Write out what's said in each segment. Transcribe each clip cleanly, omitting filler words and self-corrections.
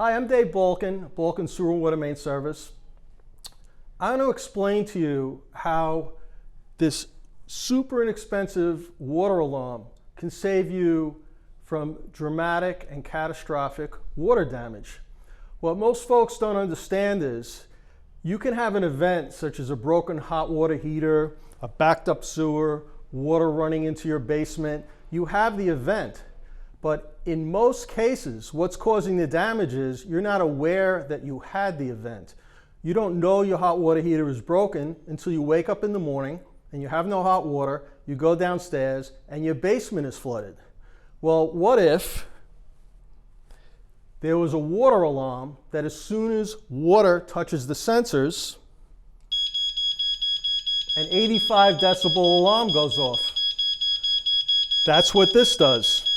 Hi, I'm Dave Balkan, Balkan Sewer and Water Main Service. I want to explain to you how this super inexpensive water alarm can save you from dramatic and catastrophic water damage. What most folks don't understand is you can have an event such as a broken hot water heater, a backed up sewer, water running into your basement. You have the event, but in most cases, what's causing the damage is you're not aware that you had the event. You don't know your hot water heater is broken until you wake up in the morning and you have no hot water, you go downstairs and your basement is flooded. Well, what if there was a water alarm that as soon as water touches the sensors, an 85 decibel alarm goes off? That's what this does.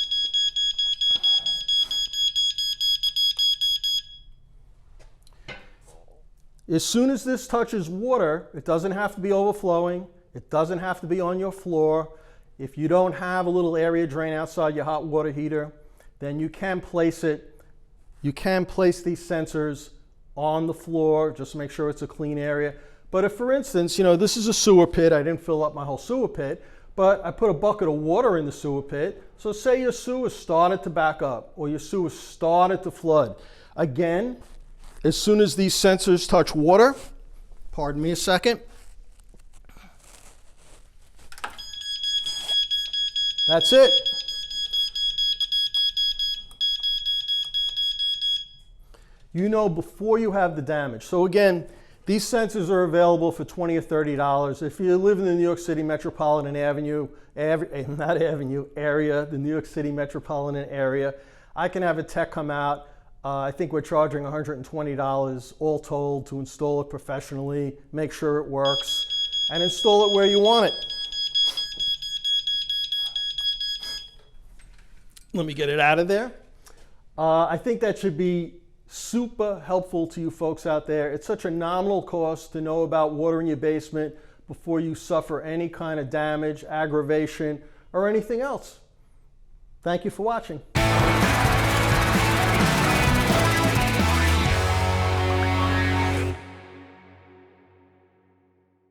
As soon as this touches water, it doesn't have to be overflowing. It doesn't have to be on your floor. If you don't have a little area drain outside your hot water heater, then you can place it. You can place these sensors on the floor, just make sure it's a clean area. But if, for instance, this is a sewer pit. I didn't fill up my whole sewer pit, but I put a bucket of water in the sewer pit. So say your sewer started to back up or your sewer started to flood. Again, as soon as these sensors touch water, pardon me a second, that's it. You know before you have the damage. So again, these sensors are available for $20 or $30. If you live in the New York City metropolitan area, the New York City metropolitan area, I can have a tech come out. I think we're charging $120 all told to install it professionally, make sure it works, and install it where you want it. Let me get it out of there. I think that should be super helpful to you folks out there. It's such a nominal cost to know about water in your basement before you suffer any kind of damage, aggravation, or anything else. Thank you for watching.